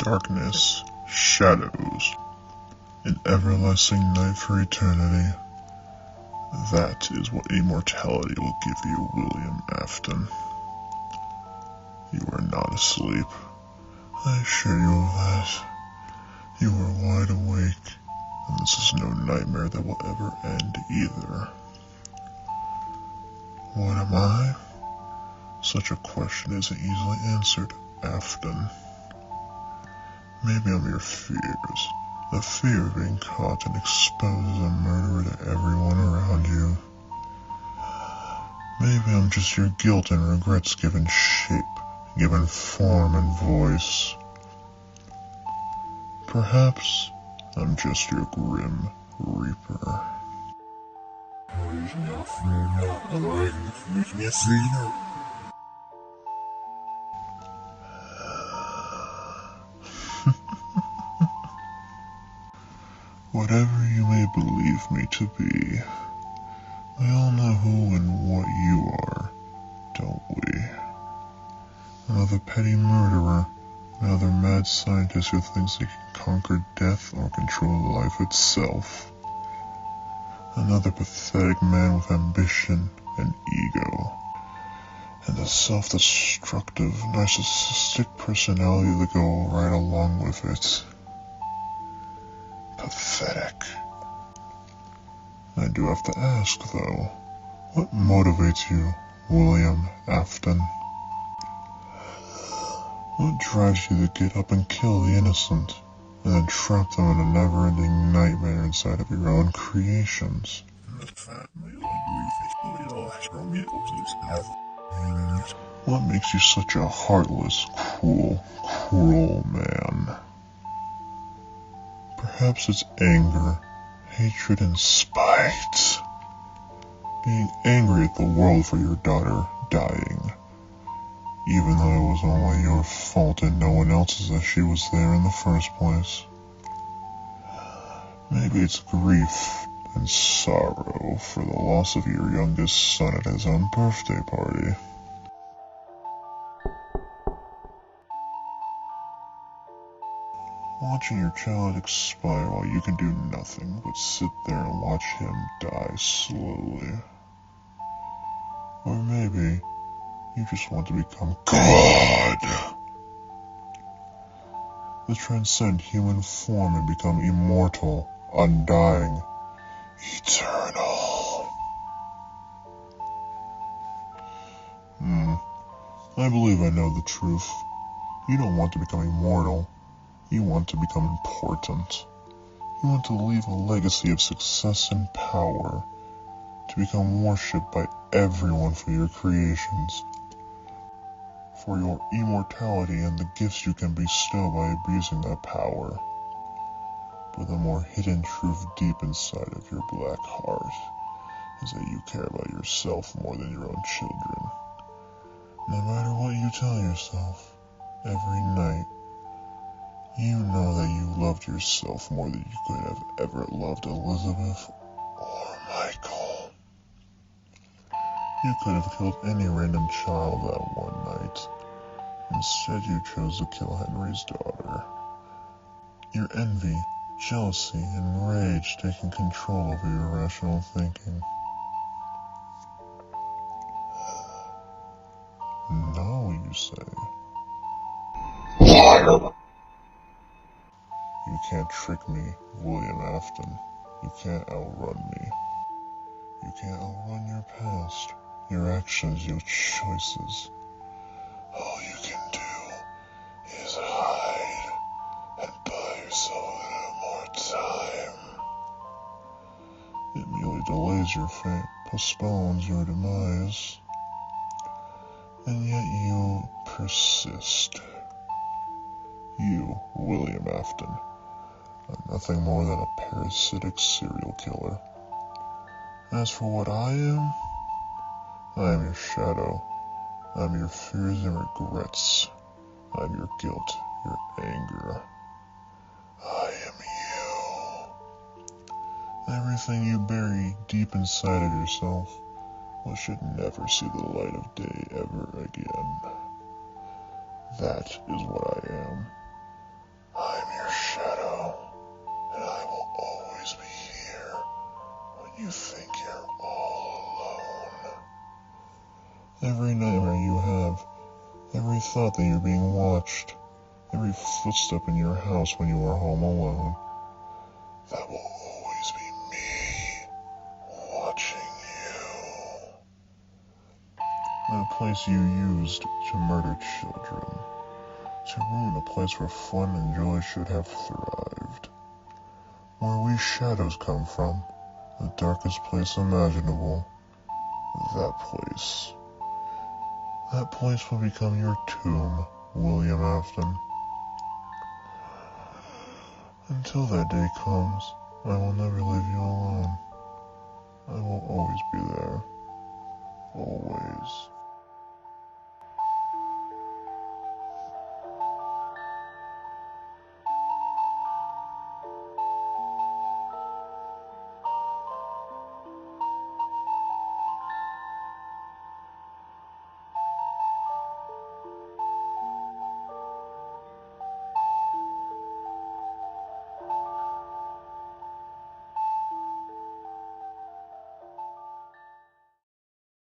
darkness, shadows, an everlasting night for eternity. That is what immortality will give you, William Afton. You are not asleep. I assure you of that. You are wide awake, and this is no nightmare that will ever end either. What am I? Such a question isn't easily answered, Afton. Maybe I'm your fears. The fear of being caught and exposed as a murderer to everyone around you. Maybe I'm just your guilt and regrets given shape, given form and voice. Perhaps I'm just your grim reaper. Whatever you may believe me to be, we all know who and what you are, don't we? Another petty murderer, another mad scientist who thinks he can conquer death or control life itself. Another pathetic man with ambition and ego, and a self-destructive, narcissistic personality that go right along with it. Pathetic. I do have to ask, though, what motivates you, William Afton? What drives you to get up and kill the innocent, and then trap them in a never-ending nightmare inside of your own creations? What makes you such a heartless, cruel man? Perhaps it's anger, hatred, and spite. Being angry at the world for your daughter dying, even though it was only your fault and no one else's that she was there in the first place. Maybe it's grief and sorrow for the loss of your youngest son at his own birthday party. Watching your child expire while you can do nothing but sit there and watch him die slowly. Or maybe you just want to become God. To transcend human form and become immortal, undying, eternal. I believe I know the truth. You don't want to become immortal. You want to become important. You want to leave a legacy of success and power, to become worshipped by everyone for your creations, for your immortality and the gifts you can bestow by abusing that power. But the more hidden truth deep inside of your black heart is that you care about yourself more than your own children. No matter what you tell yourself, every night, you know that you loved yourself more than you could have ever loved Elizabeth or Michael. You could have killed any random child that one night. Instead, you chose to kill Henry's daughter. Your envy, jealousy, and rage taking control over your rational thinking. No, you say. Liar! You can't trick me, William Afton. You can't outrun me. You can't outrun your past, your actions, your choices. All you can do is hide and buy yourself a little more time. It merely delays your fate, postpones your demise. And yet you persist. You, William Afton, are nothing more than a parasitic serial killer. As for what I am your shadow. I'm your fears and regrets. I'm your guilt, your anger. I am you. Everything you bury deep inside of yourself, what should never see the light of day ever again. That is what I am. Every nightmare you have, every thought that you're being watched, every footstep in your house when you are home alone, that will always be me watching you. The place you used to murder children, to ruin a place where fun and joy should have thrived. Where we shadows come from, the darkest place imaginable, that place will become your tomb, William Afton. Until that day comes, I will never leave you alone. I will always be there. Always.